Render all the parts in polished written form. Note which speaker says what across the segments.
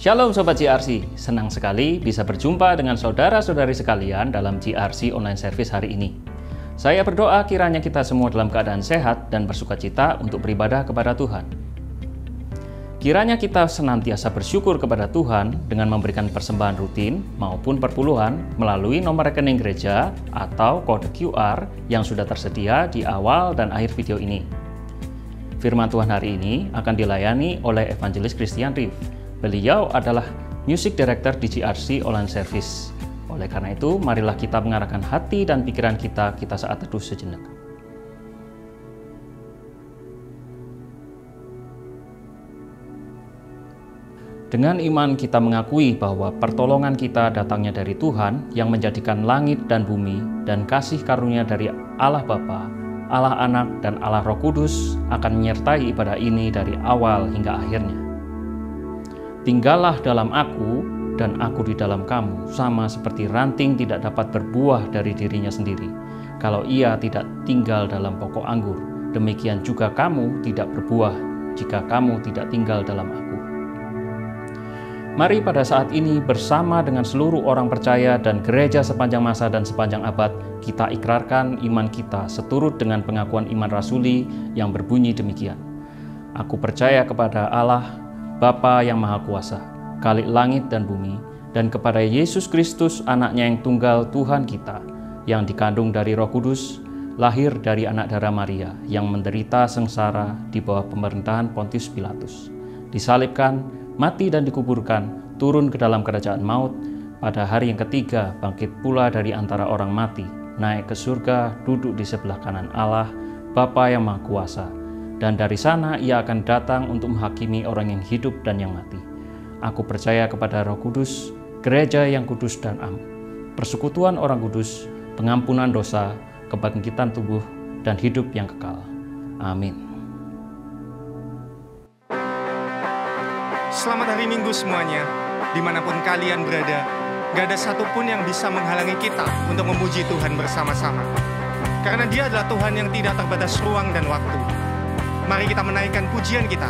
Speaker 1: Shalom Sobat GRC, senang sekali bisa berjumpa dengan saudara-saudari sekalian dalam GRC Online Service hari ini. Saya berdoa kiranya kita semua dalam keadaan sehat dan bersukacita untuk beribadah kepada Tuhan. Kiranya kita senantiasa bersyukur kepada Tuhan dengan memberikan persembahan rutin maupun perpuluhan melalui nomor rekening gereja atau kode QR yang sudah tersedia di awal dan akhir video ini. Firman Tuhan hari ini akan dilayani oleh Evangelis Christian Riff. Beliau adalah Music Director di GRC Online Service. Oleh karena itu, marilah kita mengarahkan hati dan pikiran kita saat teduh sejenak. Dengan iman kita mengakui bahwa pertolongan kita datangnya dari Tuhan yang menjadikan langit dan bumi, dan kasih karunia dari Allah Bapa, Allah Anak, dan Allah Roh Kudus akan menyertai ibadah ini dari awal hingga akhirnya. Tinggallah dalam aku dan aku di dalam kamu, sama seperti ranting tidak dapat berbuah dari dirinya sendiri kalau ia tidak tinggal dalam pokok anggur. Demikian juga kamu tidak berbuah jika kamu tidak tinggal dalam aku. Mari pada saat ini bersama dengan seluruh orang percaya dan gereja sepanjang masa dan sepanjang abad, kita ikrarkan iman kita seturut dengan pengakuan iman rasuli yang berbunyi demikian. Aku percaya kepada Allah, Bapa yang Maha Kuasa, Khalik langit dan bumi, dan kepada Yesus Kristus, anaknya yang tunggal Tuhan kita, yang dikandung dari Roh Kudus, lahir dari anak darah Maria, yang menderita sengsara di bawah pemerintahan Pontius Pilatus, disalibkan, mati dan dikuburkan, turun ke dalam kerajaan maut, pada hari yang ketiga bangkit pula dari antara orang mati, naik ke surga, duduk di sebelah kanan Allah, Bapa yang Maha Kuasa, dan dari sana ia akan datang untuk menghakimi orang yang hidup dan yang mati. Aku percaya kepada Roh Kudus, gereja yang kudus dan am, persekutuan orang kudus, pengampunan dosa, kebangkitan tubuh, dan hidup yang kekal. Amin.
Speaker 2: Selamat hari Minggu semuanya, dimanapun kalian berada. Gak ada satupun yang bisa menghalangi kita untuk memuji Tuhan bersama-sama. Karena Dia adalah Tuhan yang tidak terbatas ruang dan waktu. Mari kita menaikkan pujian kita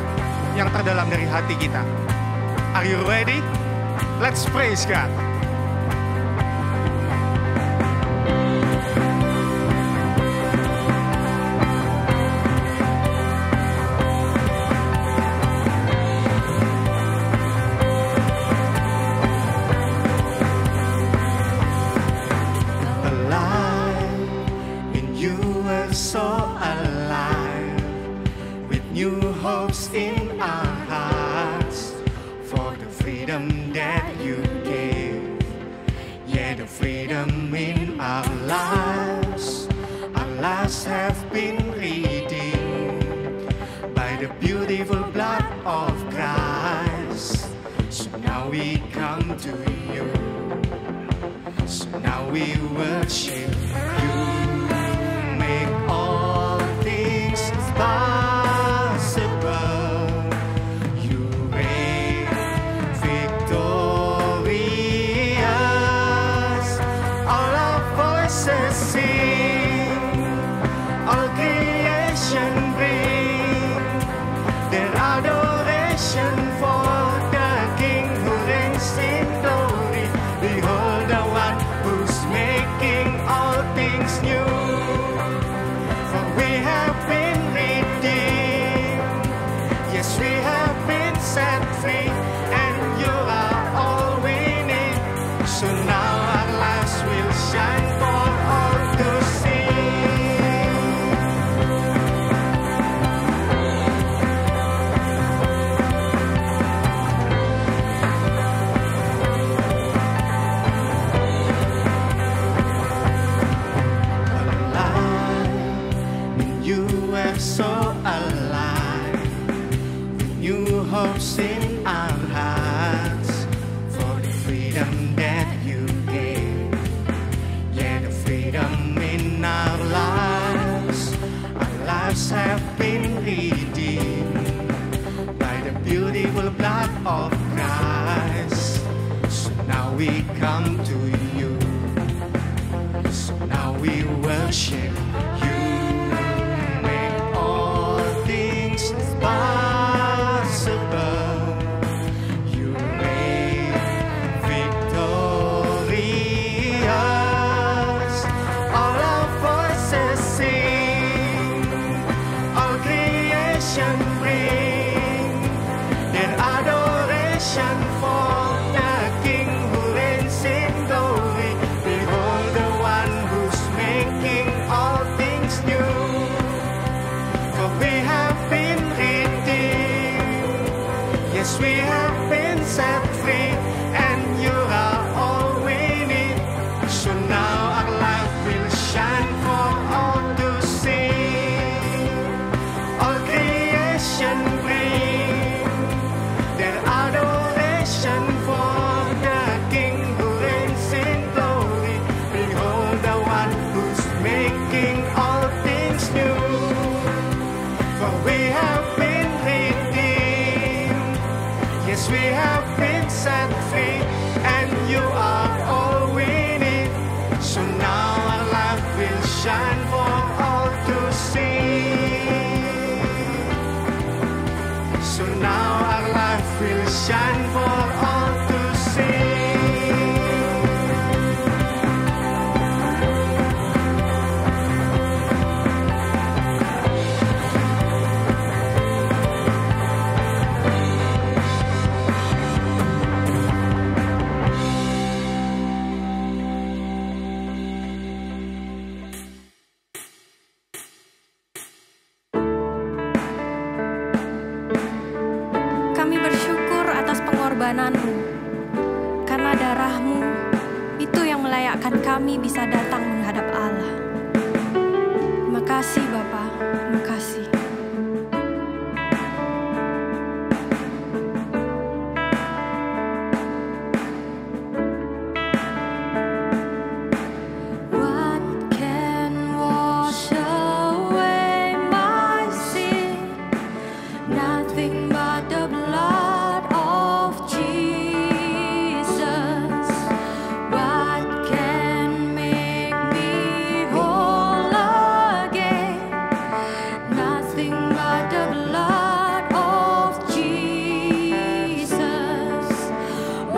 Speaker 2: yang terdalam dari hati kita. Are you ready? Let's praise God.
Speaker 3: Have been redeemed by the beautiful blood of Christ. So now we come to you. So now we worship you. Make all things possible. You reign victorious. All our voices sing. All creation bring their adoration for the King who reigns in glory. Behold the one who's making all things new. For we have been redeemed. Yes, we have been set free, and you are all we need. So now our lives will shine for all to see. So alive, with new hopes in our hearts, for the freedom that you gave. Yeah, the freedom in our lives. Our lives have been redeemed by the beautiful blood of Christ. So now we come to you. So now we worship you. Possible, you reign. making all things new. For we have been redeemed, yes, we have been set free, and you are all we need. So now our light will shine for all to see. So now our light will shine for all to see.
Speaker 4: Kami bersyukur atas pengorbananmu, karena darahmu itu yang melayakkan kami bisa datang menghadap Allah. Terima kasih Bapa, terima kasih. What can wash away my sin? Nothing but the blood of Jesus. What can make me whole again? Nothing but the blood of Jesus.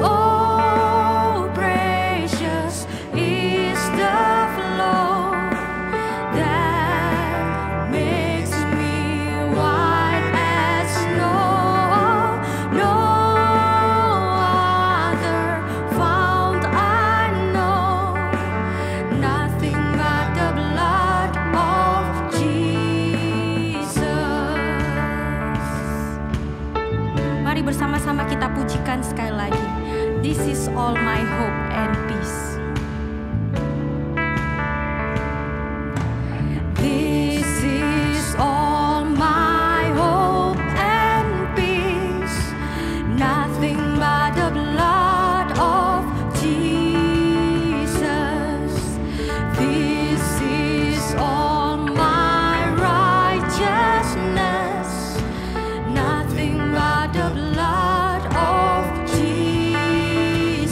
Speaker 4: Oh, precious is the flow that makes me white as snow. No other fount I know. Nothing but the blood of Jesus. Mari bersama-sama kita pujikan sekali lagi. This is all my hope and peace. This is all my hope and peace. Nothing but the blood of Jesus. This is all my righteousness. Nothing but the blood of Jesus.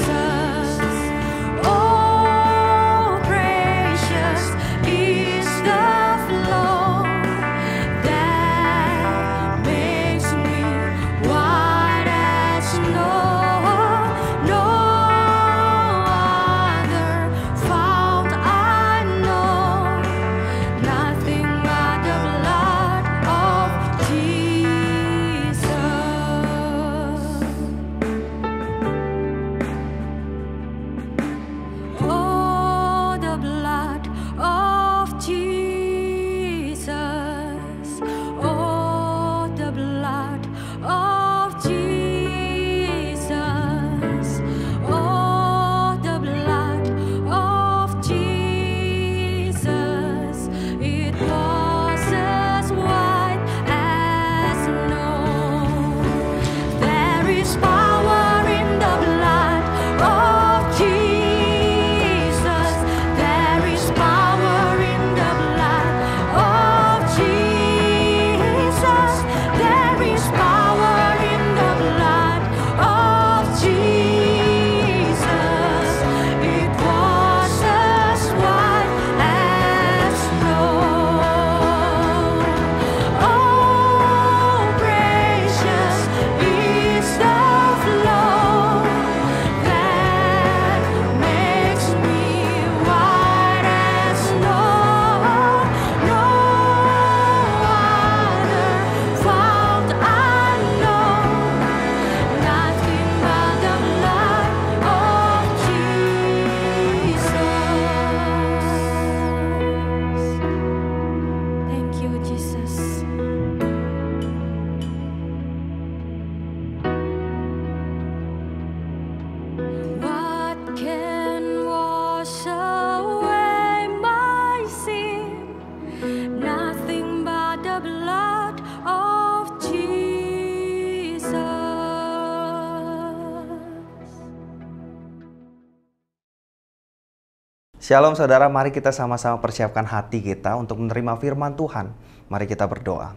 Speaker 5: Shalom saudara, mari kita sama-sama persiapkan hati kita untuk menerima firman Tuhan. Mari kita berdoa.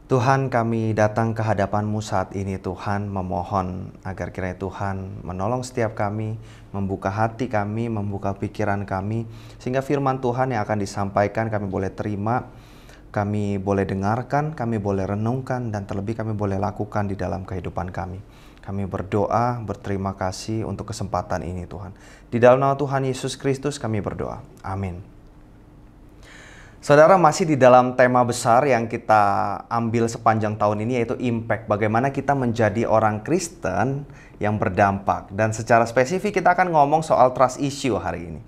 Speaker 5: Tuhan, kami datang ke hadapan-Mu saat ini Tuhan, memohon agar kiranya Tuhan menolong setiap kami, membuka hati kami, membuka pikiran kami, sehingga firman Tuhan yang akan disampaikan kami boleh terima, kami boleh dengarkan, kami boleh renungkan, dan terlebih kami boleh lakukan di dalam kehidupan kami. Kami berdoa, berterima kasih untuk kesempatan ini Tuhan. Di dalam nama Tuhan Yesus Kristus kami berdoa. Amin. Saudara, masih di dalam tema besar yang kita ambil sepanjang tahun ini, yaitu impact. Bagaimana kita menjadi orang Kristen yang berdampak. Dan secara spesifik kita akan ngomong soal trust issue hari ini.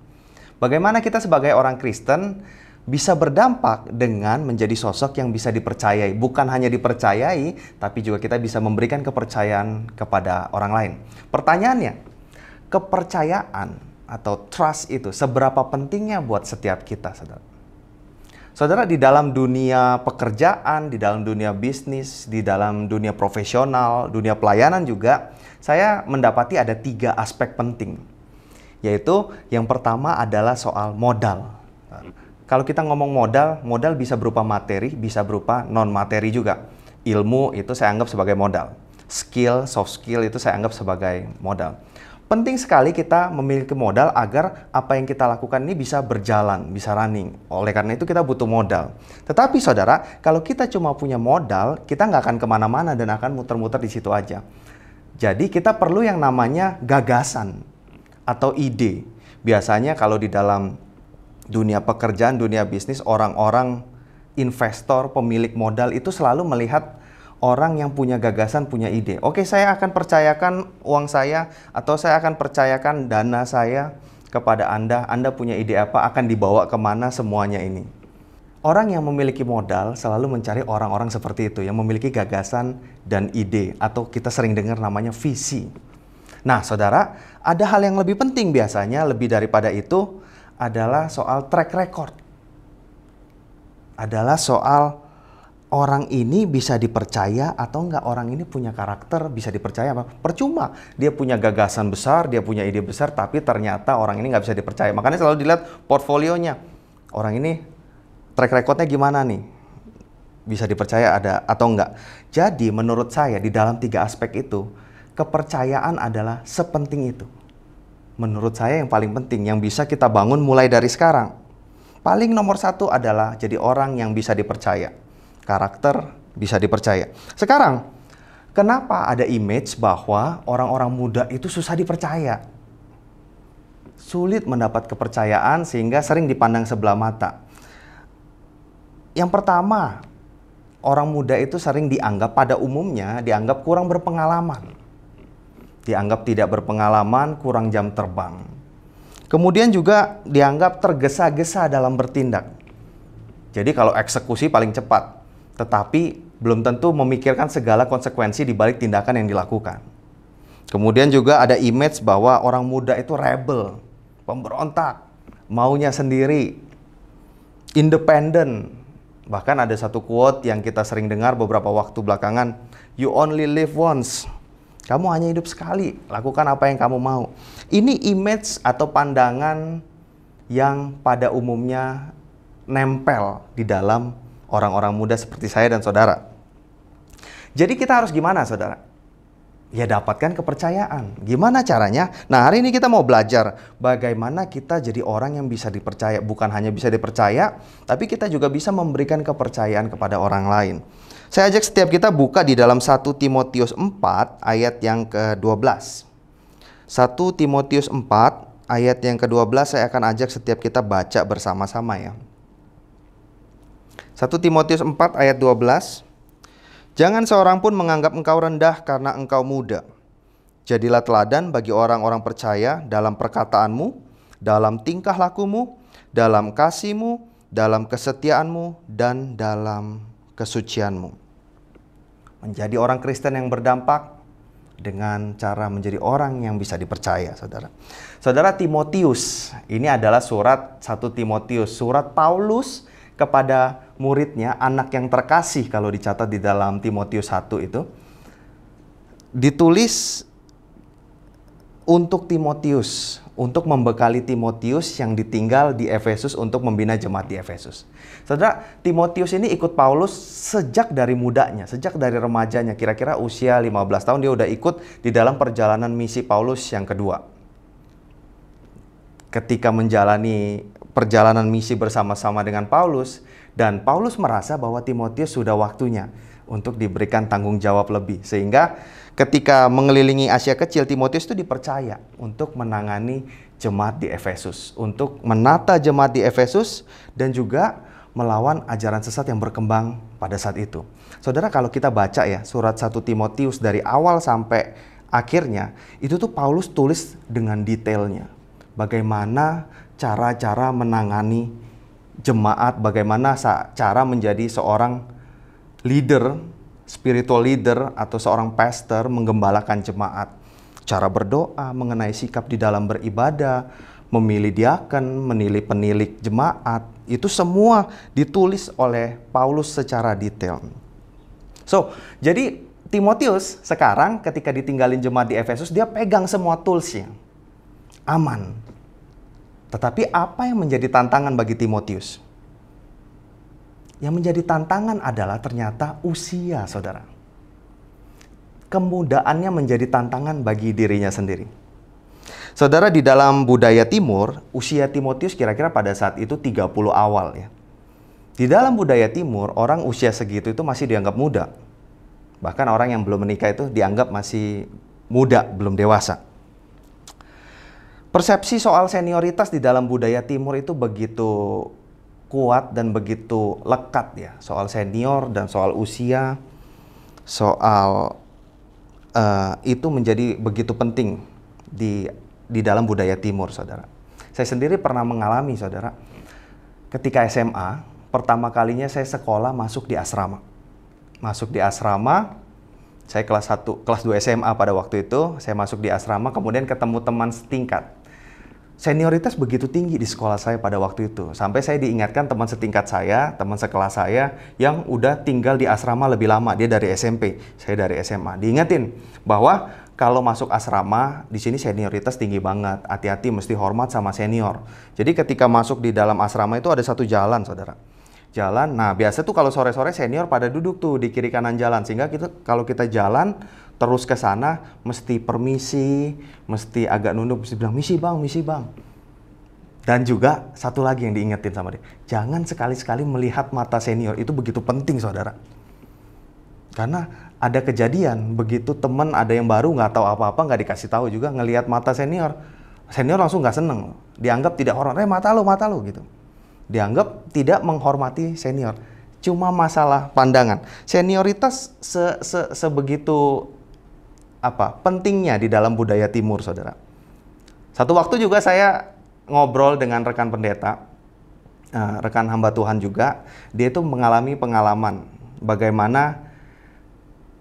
Speaker 5: Bagaimana kita sebagai orang Kristen bisa berdampak dengan menjadi sosok yang bisa dipercayai. Bukan hanya dipercayai, tapi juga kita bisa memberikan kepercayaan kepada orang lain. Pertanyaannya, kepercayaan atau trust itu seberapa pentingnya buat setiap kita, saudara? Saudara, di dalam dunia pekerjaan, di dalam dunia bisnis, di dalam dunia profesional, dunia pelayanan juga, saya mendapati ada 3 aspek penting. Yaitu yang pertama adalah soal modal. Kalau kita ngomong modal, modal bisa berupa materi, bisa berupa non-materi juga. Ilmu itu saya anggap sebagai modal. Skill, soft skill itu saya anggap sebagai modal. Penting sekali kita memiliki modal agar apa yang kita lakukan ini bisa berjalan, bisa running. Oleh karena itu kita butuh modal. Tetapi saudara, kalau kita cuma punya modal, kita nggak akan kemana-mana dan akan muter-muter di situ aja. Jadi kita perlu yang namanya gagasan atau ide. Biasanya kalau di dalam dunia pekerjaan, dunia bisnis, orang-orang investor, pemilik modal itu selalu melihat orang yang punya gagasan, punya ide. Oke, saya akan percayakan uang saya atau saya akan percayakan dana saya kepada Anda. Anda punya ide apa, akan dibawa kemana semuanya ini. Orang yang memiliki modal selalu mencari orang-orang seperti itu, yang memiliki gagasan dan ide, atau kita sering dengar namanya visi. Nah, saudara, ada hal yang lebih penting biasanya, lebih daripada itu, adalah soal track record. Adalah soal orang ini bisa dipercaya atau enggak, orang ini punya karakter, bisa dipercaya apa? Percuma. Dia punya gagasan besar, dia punya ide besar, tapi ternyata orang ini nggak bisa dipercaya. Makanya selalu dilihat portfolionya. Orang ini track recordnya gimana nih? Bisa dipercaya ada atau enggak? Jadi menurut saya di dalam 3 aspek itu, kepercayaan adalah sepenting itu. Menurut saya yang paling penting, yang bisa kita bangun mulai dari sekarang. Paling nomor 1 adalah jadi orang yang bisa dipercaya. Karakter bisa dipercaya. Sekarang, kenapa ada image bahwa orang-orang muda itu susah dipercaya? Sulit mendapat kepercayaan sehingga sering dipandang sebelah mata. Yang pertama, orang muda itu sering dianggap, pada umumnya dianggap kurang berpengalaman. Dianggap tidak berpengalaman, kurang jam terbang. Kemudian juga dianggap tergesa-gesa dalam bertindak. Jadi kalau eksekusi paling cepat, tetapi belum tentu memikirkan segala konsekuensi di balik tindakan yang dilakukan. Kemudian juga ada image bahwa orang muda itu rebel, pemberontak, maunya sendiri, independen. Bahkan ada satu quote yang kita sering dengar beberapa waktu belakangan, "You only live once." Kamu hanya hidup sekali, lakukan apa yang kamu mau. Ini image atau pandangan yang pada umumnya nempel di dalam orang-orang muda seperti saya dan saudara. Jadi kita harus gimana, saudara? Ya, dapatkan kepercayaan. Gimana caranya? Nah, hari ini kita mau belajar bagaimana kita jadi orang yang bisa dipercaya. Bukan hanya bisa dipercaya, tapi kita juga bisa memberikan kepercayaan kepada orang lain. Saya ajak setiap kita buka di dalam 1 Timotius 4 ayat yang ke-12. 1 Timotius 4 ayat yang ke-12 saya akan ajak setiap kita baca bersama-sama ya. 1 Timotius 4 ayat 12. Jangan seorang pun menganggap engkau rendah karena engkau muda. Jadilah teladan bagi orang-orang percaya dalam perkataanmu, dalam tingkah lakumu, dalam kasihmu, dalam kesetiaanmu, dan dalam kesucianmu. Menjadi orang Kristen yang berdampak dengan cara menjadi orang yang bisa dipercaya, saudara. Saudara, Timotius, ini adalah surat 1 Timotius, surat Paulus kepada muridnya, anak yang terkasih kalau dicatat di dalam Timotius 1 itu. Ditulis untuk Timotius, untuk membekali Timotius yang ditinggal di Efesus untuk membina jemaat di Efesus. Saudara, Timotius ini ikut Paulus sejak dari mudanya, sejak dari remajanya, kira-kira usia 15 tahun dia udah ikut di dalam perjalanan misi Paulus yang kedua. Ketika menjalani perjalanan misi bersama-sama dengan Paulus, dan Paulus merasa bahwa Timotius sudah waktunya untuk diberikan tanggung jawab lebih. Sehingga ketika mengelilingi Asia Kecil, Timotius itu dipercaya untuk menangani jemaat di Efesus, untuk menata jemaat di Efesus, dan juga melawan ajaran sesat yang berkembang pada saat itu. Saudara, kalau kita baca ya surat 1 Timotius dari awal sampai akhirnya, itu tuh Paulus tulis dengan detailnya. Bagaimana cara-cara menangani jemaat, bagaimana cara menjadi seorang leader, spiritual leader atau seorang pastor menggembalakan jemaat. Cara berdoa, mengenai sikap di dalam beribadah, memilih diaken, memilih penilik jemaat, itu semua ditulis oleh Paulus secara detail. So, jadi Timotius sekarang ketika ditinggalin jemaat di Efesus, dia pegang semua toolsnya. Aman. Tetapi apa yang menjadi tantangan bagi Timotius? Yang menjadi tantangan adalah ternyata usia, saudara. Kemudaannya menjadi tantangan bagi dirinya sendiri. Saudara, di dalam budaya timur, usia Timotius kira-kira pada saat itu 30 awal ya. Di dalam budaya timur, orang usia segitu itu masih dianggap muda. Bahkan orang yang belum menikah itu dianggap masih muda, belum dewasa. Persepsi soal senioritas di dalam budaya timur itu begitu kuat dan begitu lekat ya. Soal senior dan soal usia, soal itu menjadi begitu penting di dalam budaya timur, saudara. Saya sendiri pernah mengalami, saudara, ketika SMA, pertama kalinya saya sekolah masuk di asrama. Masuk di asrama, saya kelas 1, kelas 2 SMA pada waktu itu, saya masuk di asrama, kemudian ketemu teman setingkat. Senioritas begitu tinggi di sekolah saya pada waktu itu. Sampai saya diingatkan teman setingkat saya, teman sekelas saya yang udah tinggal di asrama lebih lama. Dia dari SMP, saya dari SMA. Diingatin bahwa kalau masuk asrama, di sini senioritas tinggi banget. Hati-hati, mesti hormat sama senior. Jadi ketika masuk di dalam asrama itu ada satu jalan, saudara. Jalan, nah biasa tuh kalau sore-sore senior pada duduk tuh di kiri kanan jalan. Sehingga kalau kita jalan terus ke sana, mesti permisi, mesti agak nunduk, mesti bilang, misi bang. Dan juga satu lagi yang diingetin sama dia, jangan sekali-sekali melihat mata senior, itu begitu penting, saudara. Karena ada kejadian, begitu temen ada yang baru, nggak tahu apa-apa, nggak dikasih tahu juga, ngelihat mata senior, senior langsung nggak seneng, dianggap tidak hormat, mata lo gitu. Dianggap tidak menghormati senior. Cuma masalah pandangan. Senioritas sebegitu pentingnya di dalam budaya timur, saudara. Satu waktu juga saya ngobrol dengan rekan pendeta, rekan hamba Tuhan juga. Dia itu mengalami pengalaman bagaimana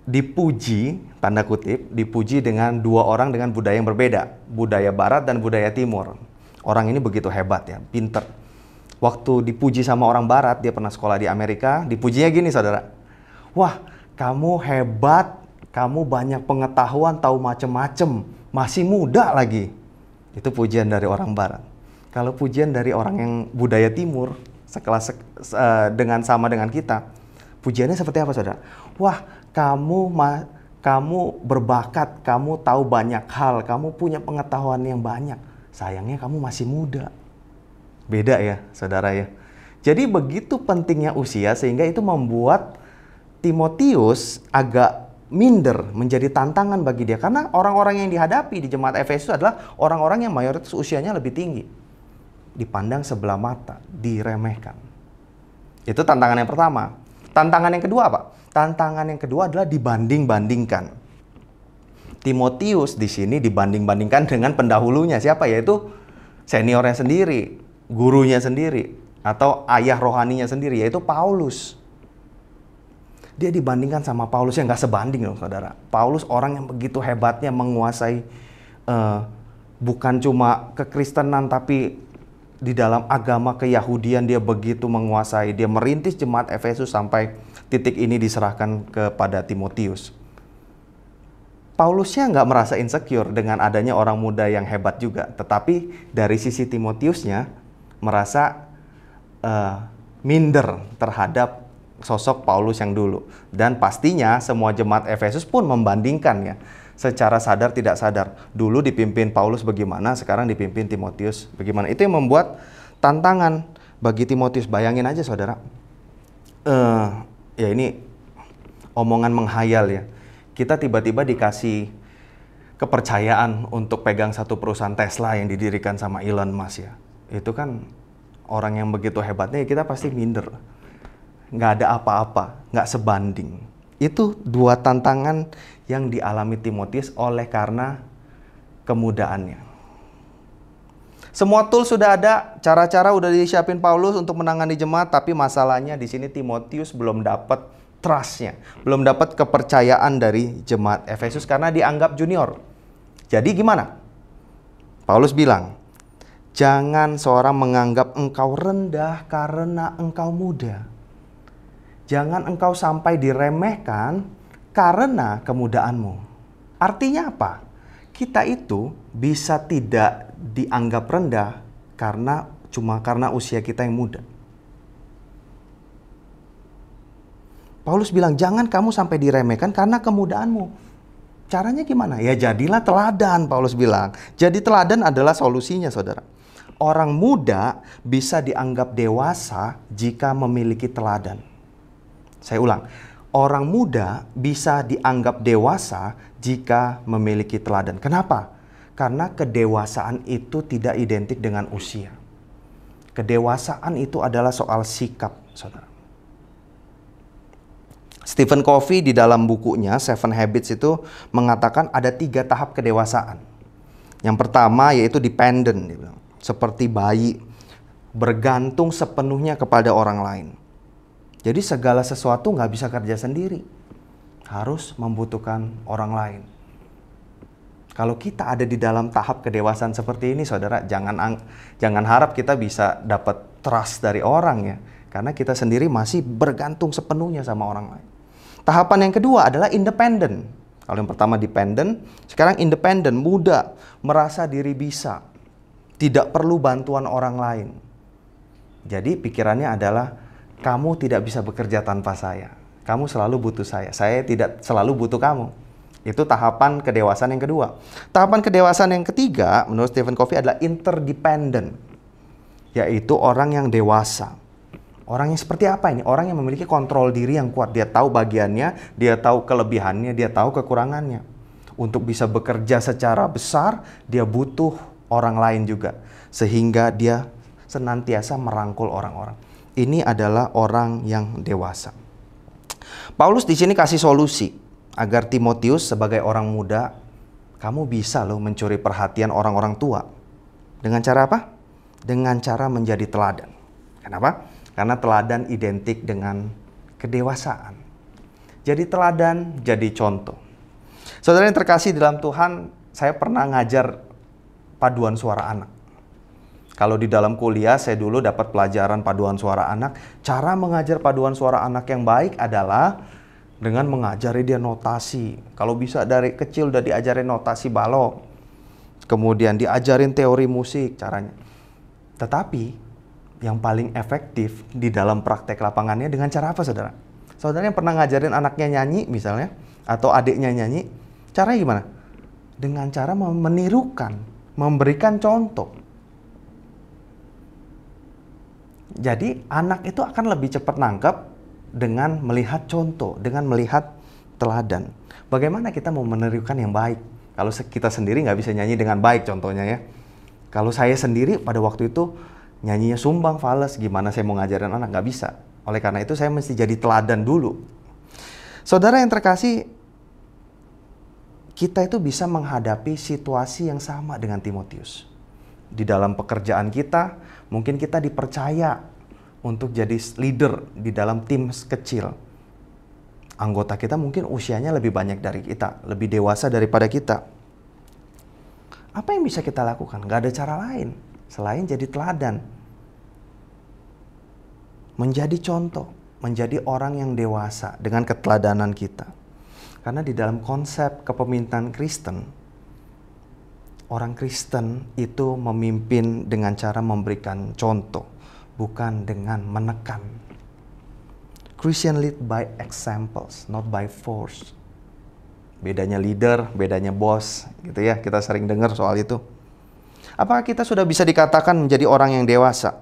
Speaker 5: dipuji, tanda kutip, dipuji dengan dua orang dengan budaya yang berbeda. Budaya barat dan budaya timur. Orang ini begitu hebat ya, pinter. Waktu dipuji sama orang barat, dia pernah sekolah di Amerika, dipujinya gini, saudara. Wah, kamu hebat, kamu banyak pengetahuan, tahu macem-macem, masih muda lagi. Itu pujian dari orang barat. Kalau pujian dari orang yang budaya timur, sekelas sama dengan kita, pujiannya seperti apa, saudara? Wah, kamu berbakat, kamu tahu banyak hal, kamu punya pengetahuan yang banyak. Sayangnya kamu masih muda. Beda ya, saudara ya. Jadi begitu pentingnya usia sehingga itu membuat Timotius agak minder, menjadi tantangan bagi dia. Karena orang-orang yang dihadapi di jemaat Efesus adalah orang-orang yang mayoritas usianya lebih tinggi. Dipandang sebelah mata, diremehkan. Itu tantangan yang pertama. Tantangan yang kedua apa? Tantangan yang kedua adalah dibanding-bandingkan. Timotius di sini dibanding-bandingkan dengan pendahulunya. Siapa? Yaitu seniornya sendiri, gurunya sendiri, atau ayah rohaninya sendiri, yaitu Paulus. Dia dibandingkan sama Paulus yang gak sebanding loh, saudara. Paulus orang yang begitu hebatnya menguasai bukan cuma kekristenan, tapi di dalam agama keyahudian dia begitu menguasai. Dia merintis jemaat Efesus sampai titik ini diserahkan kepada Timotius. Paulusnya nggak merasa insecure dengan adanya orang muda yang hebat juga. Tetapi dari sisi Timotiusnya merasa minder terhadap sosok Paulus yang dulu. Dan pastinya semua jemaat Efesus pun membandingkan ya. Secara sadar tidak sadar. Dulu dipimpin Paulus bagaimana, sekarang dipimpin Timotius bagaimana. Itu yang membuat tantangan bagi Timotius. Bayangin aja saudara. Ya ini omongan menghayal ya. Kita tiba-tiba dikasih kepercayaan untuk pegang satu perusahaan Tesla yang didirikan sama Elon Musk ya. Itu kan orang yang begitu hebatnya, kita pasti minder. Nggak ada apa-apa, nggak sebanding. Itu dua tantangan yang dialami Timotius oleh karena kemudaannya. Semua tool sudah ada, cara-cara udah disiapin Paulus untuk menangani jemaat, tapi masalahnya di sini Timotius belum dapat trust-nya, belum dapat kepercayaan dari jemaat Efesus karena dianggap junior. Jadi gimana? Paulus bilang, jangan seorang menganggap engkau rendah karena engkau muda. Jangan engkau sampai diremehkan karena kemudaanmu. Artinya apa? Kita itu bisa tidak dianggap rendah cuma karena usia kita yang muda. Paulus bilang, jangan kamu sampai diremehkan karena kemudaanmu. Caranya gimana? Ya jadilah teladan, Paulus bilang. Jadi teladan adalah solusinya, saudara. Orang muda bisa dianggap dewasa jika memiliki teladan. Saya ulang, orang muda bisa dianggap dewasa jika memiliki teladan. Kenapa? Karena kedewasaan itu tidak identik dengan usia. Kedewasaan itu adalah soal sikap, saudara. Stephen Covey di dalam bukunya Seven Habits itu mengatakan ada 3 tahap kedewasaan. Yang pertama yaitu dependent, seperti bayi, bergantung sepenuhnya kepada orang lain. Jadi segala sesuatu nggak bisa kerja sendiri, harus membutuhkan orang lain. Kalau kita ada di dalam tahap kedewasaan seperti ini, saudara, jangan harap kita bisa dapat trust dari orang ya, karena kita sendiri masih bergantung sepenuhnya sama orang lain. Tahapan yang kedua adalah independen. Kalau yang pertama dependent, sekarang independen, muda, merasa diri bisa, tidak perlu bantuan orang lain. Jadi pikirannya adalah, kamu tidak bisa bekerja tanpa saya. Kamu selalu butuh saya tidak selalu butuh kamu. Itu tahapan kedewasaan yang kedua. Tahapan kedewasaan yang ketiga, menurut Stephen Covey adalah interdependent. Yaitu orang yang dewasa. Orang yang seperti apa ini? Orang yang memiliki kontrol diri yang kuat. Dia tahu bagiannya, dia tahu kelebihannya, dia tahu kekurangannya. Untuk bisa bekerja secara besar, dia butuh orang lain juga. Sehingga dia senantiasa merangkul orang-orang. Ini adalah orang yang dewasa. Paulus di sini kasih solusi agar Timotius sebagai orang muda, kamu bisa loh mencuri perhatian orang-orang tua. Dengan cara apa? Dengan cara menjadi teladan. Kenapa? Karena teladan identik dengan kedewasaan. Jadi teladan, jadi contoh. Saudara yang terkasih dalam Tuhan, saya pernah ngajar paduan suara anak. Kalau di dalam kuliah, saya dulu dapat pelajaran paduan suara anak. Cara mengajar paduan suara anak yang baik adalah dengan mengajari dia notasi. Kalau bisa dari kecil udah diajarin notasi balok. Kemudian diajarin teori musik caranya. Tetapi yang paling efektif di dalam praktek lapangannya dengan cara apa, saudara? Saudara yang pernah ngajarin anaknya nyanyi misalnya, atau adiknya nyanyi, caranya gimana? Dengan cara menirukan, memberikan contoh. Jadi anak itu akan lebih cepat nangkep dengan melihat contoh, dengan melihat teladan. Bagaimana kita mau menirukan yang baik? Kalau kita sendiri nggak bisa nyanyi dengan baik contohnya ya. Kalau saya sendiri pada waktu itu nyanyinya sumbang, fales, gimana saya mau ngajarin anak? Nggak bisa. Oleh karena itu saya mesti jadi teladan dulu. Saudara yang terkasih, kita itu bisa menghadapi situasi yang sama dengan Timotius. Di dalam pekerjaan kita, mungkin kita dipercaya untuk jadi leader di dalam tim kecil. Anggota kita mungkin usianya lebih banyak dari kita, lebih dewasa daripada kita. Apa yang bisa kita lakukan? Nggak ada cara lain selain jadi teladan. Menjadi contoh, menjadi orang yang dewasa dengan keteladanan kita. Karena di dalam konsep kepemimpinan Kristen, orang Kristen itu memimpin dengan cara memberikan contoh, bukan dengan menekan. Christian lead by examples, not by force. Bedanya leader, bedanya bos, gitu ya. Kita sering dengar soal itu. Apakah kita sudah bisa dikatakan menjadi orang yang dewasa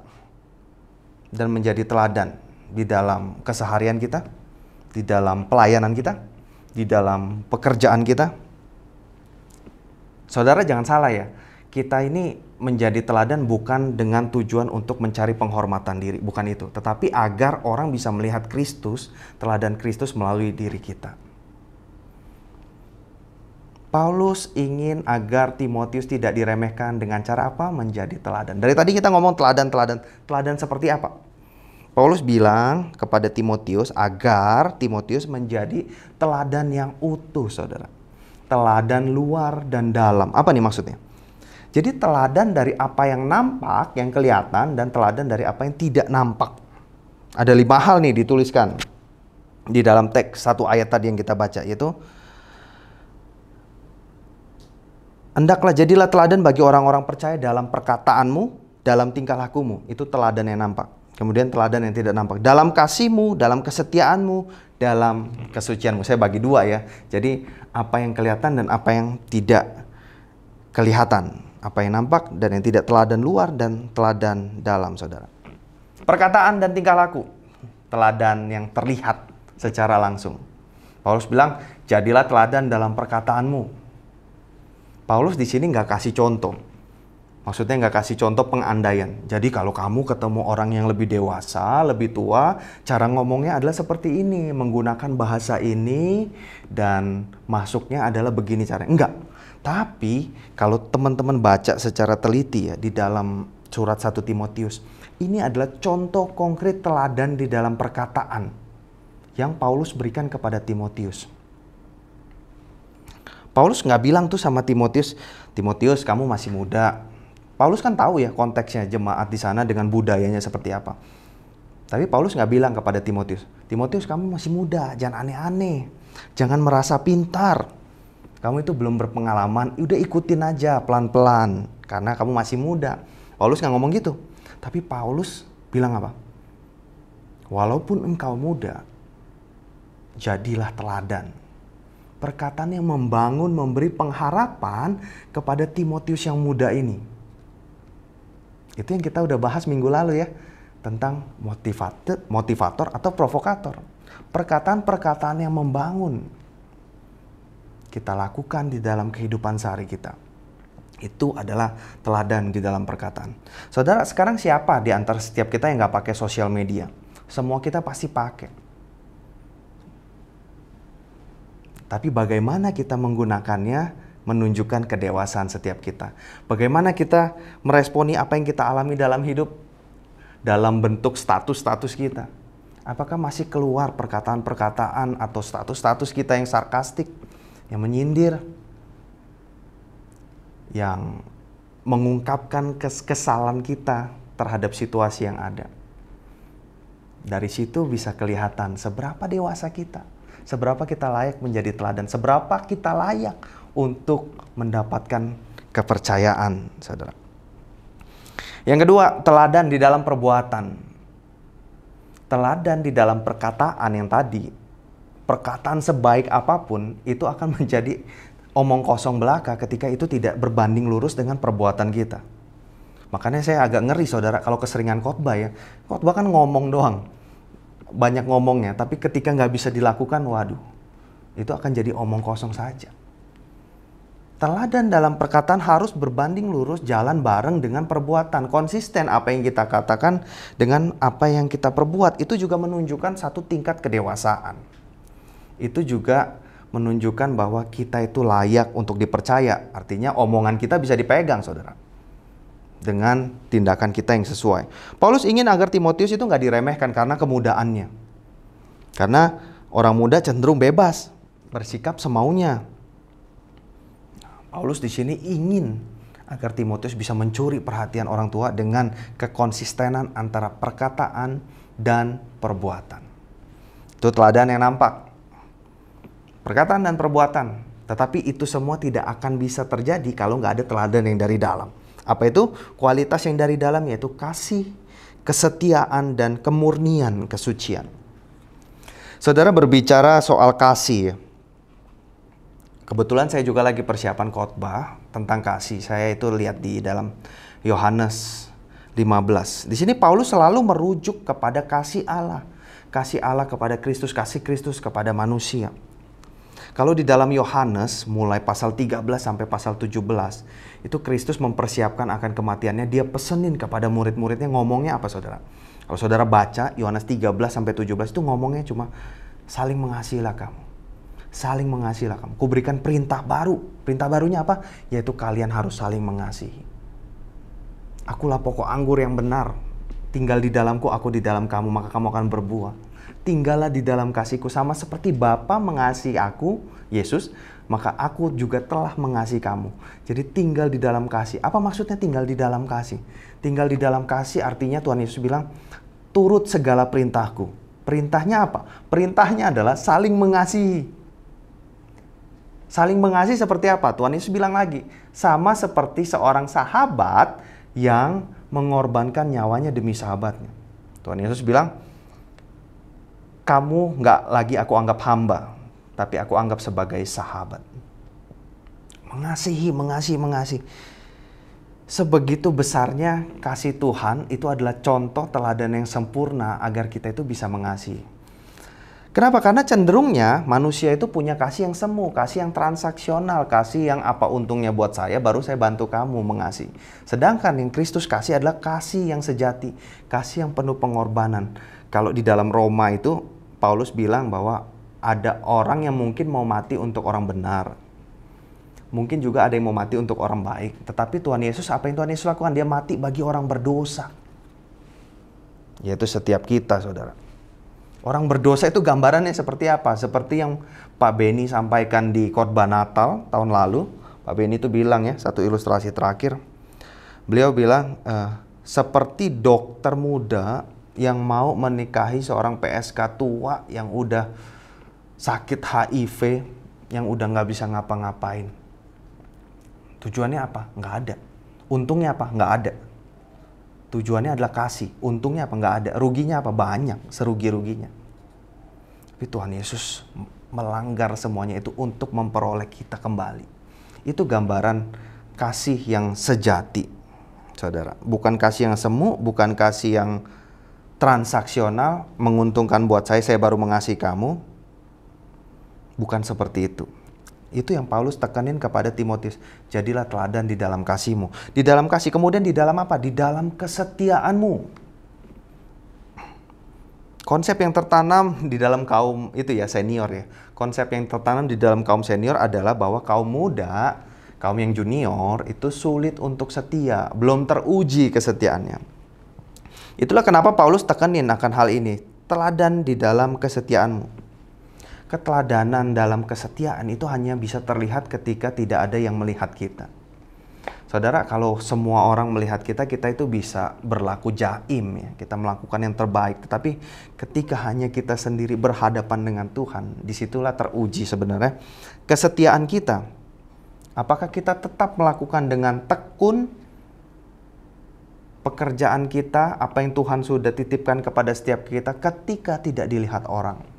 Speaker 5: dan menjadi teladan di dalam keseharian kita, di dalam pelayanan kita, di dalam pekerjaan kita? Saudara jangan salah ya, kita ini menjadi teladan bukan dengan tujuan untuk mencari penghormatan diri, bukan itu. Tetapi agar orang bisa melihat Kristus, teladan Kristus melalui diri kita. Paulus ingin agar Timotius tidak diremehkan dengan cara apa? Menjadi teladan. Dari tadi kita ngomong teladan seperti apa? Paulus bilang kepada Timotius agar Timotius menjadi teladan yang utuh, saudara. Teladan luar dan dalam. Apa nih maksudnya? Jadi teladan dari apa yang nampak, yang kelihatan, dan teladan dari apa yang tidak nampak. Ada 5 hal nih dituliskan di dalam teks 1 ayat tadi yang kita baca, yaitu hendaklah jadilah teladan bagi orang-orang percaya dalam perkataanmu, dalam tingkah lakumu. Itu teladan yang nampak. Kemudian teladan yang tidak nampak. Dalam kasihmu, dalam kesetiaanmu, dalam kesucianmu. Saya bagi 2 ya. Jadi apa yang kelihatan dan apa yang tidak kelihatan. Apa yang nampak dan yang tidak, teladan luar dan teladan dalam, saudara. Perkataan dan tingkah laku. Teladan yang terlihat secara langsung. Paulus bilang, jadilah teladan dalam perkataanmu. Paulus di sini nggak kasih contoh. Maksudnya nggak kasih contoh pengandaian. Jadi kalau kamu ketemu orang yang lebih dewasa, lebih tua, cara ngomongnya adalah seperti ini, menggunakan bahasa ini, dan masuknya adalah begini caranya. Enggak. Tapi kalau teman-teman baca secara teliti ya di dalam surat 1 Timotius, ini adalah contoh konkret teladan di dalam perkataan yang Paulus berikan kepada Timotius. Paulus nggak bilang tuh sama Timotius, Timotius kamu masih muda. Paulus kan tahu ya konteksnya jemaat di sana dengan budayanya seperti apa. Tapi Paulus nggak bilang kepada Timotius, Timotius kamu masih muda, jangan aneh-aneh, jangan merasa pintar. Kamu itu belum berpengalaman, udah ikutin aja pelan-pelan karena kamu masih muda. Paulus nggak ngomong gitu. Tapi Paulus bilang apa? Walaupun engkau muda, jadilah teladan. Perkataan yang membangun, memberi pengharapan kepada Timotius yang muda ini. Itu yang kita udah bahas minggu lalu ya, tentang motivator atau provokator. Perkataan-perkataan yang membangun kita lakukan di dalam kehidupan sehari kita. Itu adalah teladan di dalam perkataan. Saudara, sekarang siapa di antara setiap kita yang nggak pakai sosial media? Semua kita pasti pakai. Tapi bagaimana kita menggunakannya menunjukkan kedewasaan setiap kita. Bagaimana kita meresponi apa yang kita alami dalam hidup dalam bentuk status-status kita. Apakah masih keluar perkataan-perkataan atau status-status kita yang sarkastik, yang menyindir, yang mengungkapkan kekesalan kita terhadap situasi yang ada. Dari situ bisa kelihatan seberapa dewasa kita, seberapa kita layak menjadi teladan, seberapa kita layak untuk mendapatkan kepercayaan, saudara. Yang kedua, teladan di dalam perbuatan. Teladan di dalam perkataan yang tadi, perkataan sebaik apapun, itu akan menjadi omong kosong belaka ketika itu tidak berbanding lurus dengan perbuatan kita. Makanya saya agak ngeri, saudara, kalau keseringan khotbah ya. Khotbah kan ngomong doang, banyak ngomongnya, tapi ketika nggak bisa dilakukan, waduh, itu akan jadi omong kosong saja. Teladan dalam perkataan harus berbanding lurus, jalan bareng dengan perbuatan. Konsisten apa yang kita katakan dengan apa yang kita perbuat. Itu juga menunjukkan satu tingkat kedewasaan. Itu juga menunjukkan bahwa kita itu layak untuk dipercaya. Artinya omongan kita bisa dipegang, saudara, dengan tindakan kita yang sesuai. Paulus ingin agar Timotius itu nggak diremehkan karena kemudaannya. Karena orang muda cenderung bebas, bersikap semaunya. Paulus di sini ingin agar Timotius bisa mencuri perhatian orang tua dengan kekonsistenan antara perkataan dan perbuatan. Itu teladan yang nampak. perkataan dan perbuatan. Tetapi itu semua tidak akan bisa terjadi kalau nggak ada teladan yang dari dalam. Apa itu? Kualitas yang dari dalam yaitu kasih, kesetiaan, dan kemurnian kesucian. Saudara berbicara soal kasih. Kebetulan saya juga lagi persiapan khotbah tentang kasih. Saya itu lihat di dalam Yohanes 15. Di sini Paulus selalu merujuk kepada kasih Allah. Kasih Allah kepada Kristus, kasih Kristus kepada manusia. Kalau di dalam Yohanes mulai pasal 13 sampai pasal 17, itu Kristus mempersiapkan akan kematiannya. Dia pesenin kepada murid-muridnya, ngomongnya apa saudara? Kalau saudara baca Yohanes 13 sampai 17 itu ngomongnya cuma saling mengasihilah kamu. Saling mengasihilah kamu. Kuberikan perintah baru. Perintah barunya apa? Yaitu kalian harus saling mengasihi. Akulah pokok anggur yang benar. Tinggal di dalamku, aku di dalam kamu, maka kamu akan berbuah. Tinggallah di dalam kasihku, sama seperti Bapa mengasihi aku, Yesus, maka aku juga telah mengasihi kamu. Jadi tinggal di dalam kasih. Apa maksudnya tinggal di dalam kasih? Tinggal di dalam kasih artinya Tuhan Yesus bilang, turut segala perintahku. Perintahnya apa? Perintahnya adalah saling mengasihi. Saling mengasihi seperti apa? Tuhan Yesus bilang lagi, sama seperti seorang sahabat yang mengorbankan nyawanya demi sahabatnya. Tuhan Yesus bilang, kamu nggak lagi aku anggap hamba, tapi aku anggap sebagai sahabat. Mengasihi, mengasihi, mengasihi. Sebegitu besarnya kasih Tuhan, itu adalah contoh teladan yang sempurna agar kita itu bisa mengasihi. Kenapa? Karena cenderungnya manusia itu punya kasih yang semu, kasih yang transaksional, kasih yang apa untungnya buat saya, baru saya bantu kamu mengasihi. Sedangkan yang Kristus kasih adalah kasih yang sejati, kasih yang penuh pengorbanan. Kalau di dalam Roma itu, Paulus bilang bahwa ada orang yang mungkin mau mati untuk orang benar. Mungkin juga ada yang mau mati untuk orang baik. Tetapi Tuhan Yesus, apa yang Tuhan Yesus lakukan? Dia mati bagi orang berdosa. Yaitu setiap kita, saudara. Orang berdosa itu gambarannya seperti apa? Seperti yang Pak Beni sampaikan di khotbah Natal tahun lalu. Pak Beni itu bilang ya, satu ilustrasi terakhir. Beliau bilang, seperti dokter muda yang mau menikahi seorang PSK tua yang udah sakit HIV, yang udah nggak bisa ngapa-ngapain. Tujuannya apa? Nggak ada. Untungnya apa? Nggak ada. Tujuannya adalah kasih. Untungnya apa? Nggak ada. Ruginya apa? Banyak. Serugi-ruginya. Tapi Tuhan Yesus melanggar semuanya itu untuk memperoleh kita kembali. Itu gambaran kasih yang sejati, saudara. Bukan kasih yang semu, bukan kasih yang transaksional, menguntungkan buat saya baru mengasihi kamu. Bukan seperti itu. Itu yang Paulus tekanin kepada Timotius. Jadilah teladan di dalam kasihmu. Di dalam kasih, kemudian di dalam apa? Di dalam kesetiaanmu. Konsep yang tertanam di dalam kaum itu ya, senior ya. Konsep yang tertanam di dalam kaum senior adalah bahwa kaum muda, kaum yang junior itu sulit untuk setia. Belum teruji kesetiaannya. Itulah kenapa Paulus tekanin akan hal ini. Teladan di dalam kesetiaanmu. Keteladanan dalam kesetiaan itu hanya bisa terlihat ketika tidak ada yang melihat kita. Saudara, kalau semua orang melihat kita, kita itu bisa berlaku jaim ya. Kita melakukan yang terbaik. Tetapi ketika hanya kita sendiri berhadapan dengan Tuhan, disitulah teruji sebenarnya kesetiaan kita. Apakah kita tetap melakukan dengan tekun pekerjaan kita, apa yang Tuhan sudah titipkan kepada setiap kita ketika tidak dilihat orang?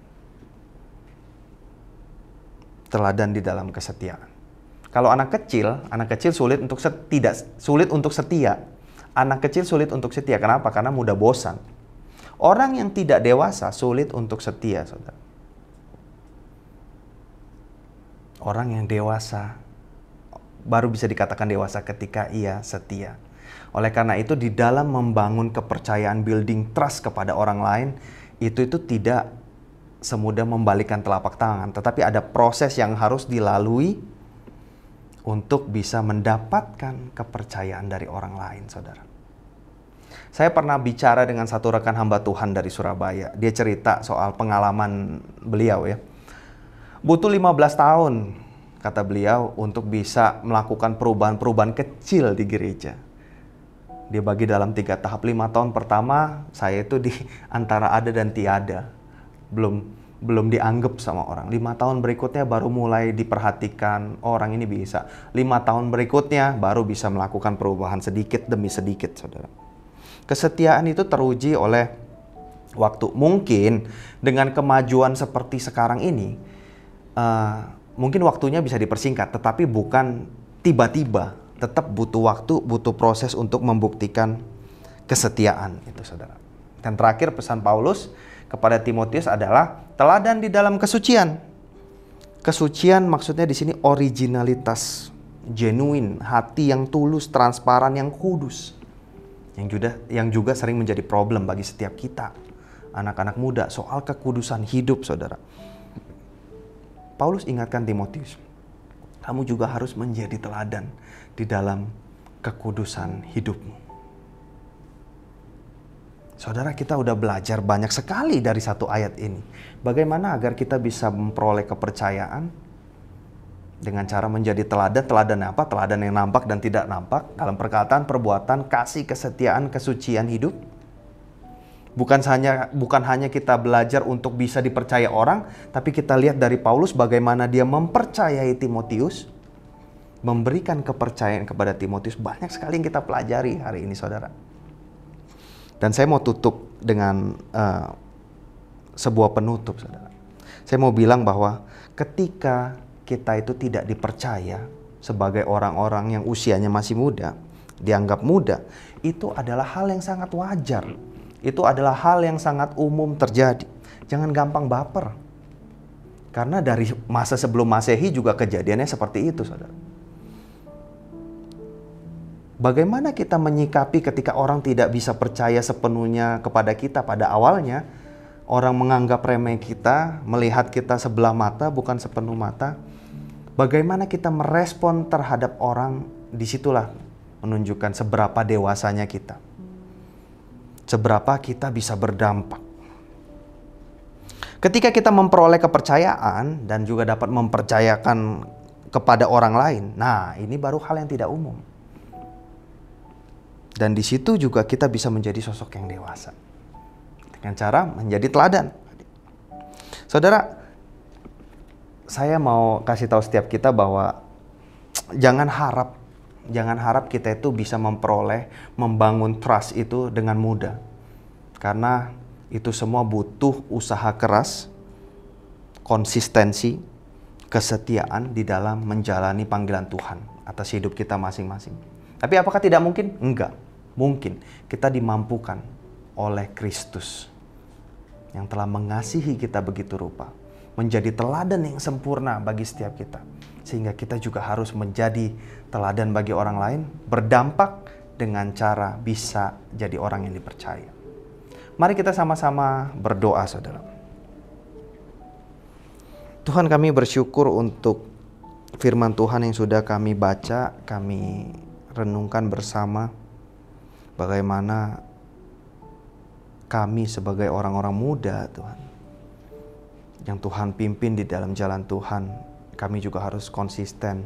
Speaker 5: Teladan di dalam kesetiaan. Kalau anak kecil sulit untuk setia. Anak kecil sulit untuk setia. Kenapa? Karena mudah bosan. Orang yang tidak dewasa sulit untuk setia, saudara. Orang yang dewasa baru bisa dikatakan dewasa ketika ia setia. Oleh karena itu, di dalam membangun kepercayaan, building trust kepada orang lain, itu tidak semudah membalikkan telapak tangan, tetapi ada proses yang harus dilalui untuk bisa mendapatkan kepercayaan dari orang lain, saudara. Saya pernah bicara dengan satu rekan hamba Tuhan dari Surabaya. Dia cerita soal pengalaman beliau ya. Butuh 15 tahun, kata beliau, untuk bisa melakukan perubahan-perubahan kecil di gereja. Dia bagi dalam 3 tahap. 5 tahun pertama, saya itu di antara ada dan tiada. belum dianggap sama orang. 5 tahun berikutnya baru mulai diperhatikan, oh, orang ini bisa. 5 tahun berikutnya baru bisa melakukan perubahan sedikit demi sedikit, saudara. Kesetiaan itu teruji oleh waktu. Mungkin dengan kemajuan seperti sekarang ini, mungkin waktunya bisa dipersingkat, tetapi bukan tiba-tiba. Tetap butuh waktu, butuh proses untuk membuktikan kesetiaan itu, saudara. Dan terakhir pesan Paulus kepada Timotius adalah teladan di dalam kesucian. Kesucian maksudnya di sini originalitas, genuine, hati yang tulus, transparan, yang kudus. Yang juga sering menjadi problem bagi setiap kita, anak-anak muda, soal kekudusan hidup, saudara. Paulus ingatkan Timotius, kamu juga harus menjadi teladan di dalam kekudusan hidupmu. Saudara, kita udah belajar banyak sekali dari satu ayat ini. Bagaimana agar kita bisa memperoleh kepercayaan dengan cara menjadi teladan. Teladan apa? Teladan yang nampak dan tidak nampak dalam perkataan, perbuatan, kasih, kesetiaan, kesucian hidup. Bukan hanya kita belajar untuk bisa dipercaya orang, tapi kita lihat dari Paulus bagaimana dia mempercayai Timotius, memberikan kepercayaan kepada Timotius. Banyak sekali yang kita pelajari hari ini, saudara. Dan saya mau tutup dengan sebuah penutup, saudara. Saya mau bilang bahwa ketika kita itu tidak dipercaya sebagai orang-orang yang usianya masih muda, dianggap muda, itu adalah hal yang sangat wajar. Itu adalah hal yang sangat umum terjadi. Jangan gampang baper. Karena dari masa sebelum Masehi juga kejadiannya seperti itu, saudara. Bagaimana kita menyikapi ketika orang tidak bisa percaya sepenuhnya kepada kita pada awalnya? Orang menganggap remeh kita, melihat kita sebelah mata, bukan sepenuh mata. Bagaimana kita merespon terhadap orang? Disitulah menunjukkan seberapa dewasanya kita. Seberapa kita bisa berdampak. Ketika kita memperoleh kepercayaan dan juga dapat mempercayakan kepada orang lain, nah ini baru hal yang tidak umum. Dan di situ juga kita bisa menjadi sosok yang dewasa dengan cara menjadi teladan. Saudara, saya mau kasih tahu setiap kita bahwa jangan harap kita itu bisa membangun trust itu dengan mudah. Karena itu semua butuh usaha keras, konsistensi, kesetiaan di dalam menjalani panggilan Tuhan atas hidup kita masing-masing. Tapi apakah tidak mungkin? Enggak. Mungkin. Kita dimampukan oleh Kristus yang telah mengasihi kita begitu rupa. Menjadi teladan yang sempurna bagi setiap kita. Sehingga kita juga harus menjadi teladan bagi orang lain. Berdampak dengan cara bisa jadi orang yang dipercaya. Mari kita sama-sama berdoa, saudara. Tuhan, kami bersyukur untuk firman Tuhan yang sudah kami baca, kami renungkan bersama. Bagaimana kami sebagai orang-orang muda, Tuhan, yang Tuhan pimpin di dalam jalan Tuhan, kami juga harus konsisten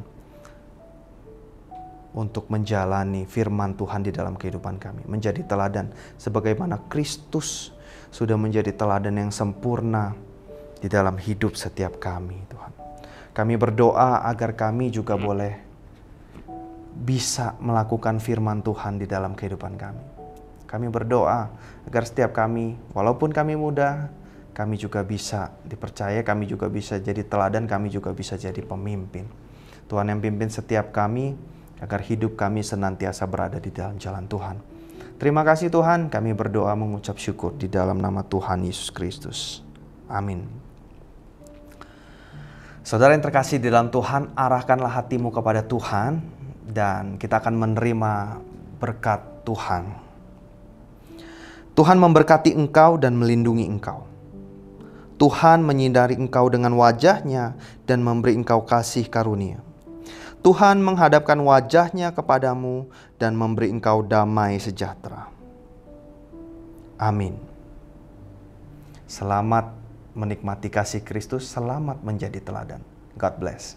Speaker 5: untuk menjalani firman Tuhan di dalam kehidupan kami. Menjadi teladan sebagaimana Kristus sudah menjadi teladan yang sempurna di dalam hidup setiap kami, Tuhan. Kami berdoa agar kami juga boleh bisa melakukan firman Tuhan di dalam kehidupan kami. Kami berdoa agar setiap kami, walaupun kami muda, kami juga bisa dipercaya, kami juga bisa jadi teladan, kami juga bisa jadi pemimpin. Tuhan yang pimpin setiap kami, agar hidup kami senantiasa berada di dalam jalan Tuhan. Terima kasih Tuhan, kami berdoa mengucap syukur di dalam nama Tuhan Yesus Kristus. Amin. Saudara yang terkasih di dalam Tuhan, arahkanlah hatimu kepada Tuhan, dan kita akan menerima berkat Tuhan. Tuhan memberkati engkau dan melindungi engkau. Tuhan menyinari engkau dengan wajah-Nya dan memberi engkau kasih karunia. Tuhan menghadapkan wajah-Nya kepadamu dan memberi engkau damai sejahtera. Amin. Selamat menikmati kasih Kristus, selamat menjadi teladan. God bless.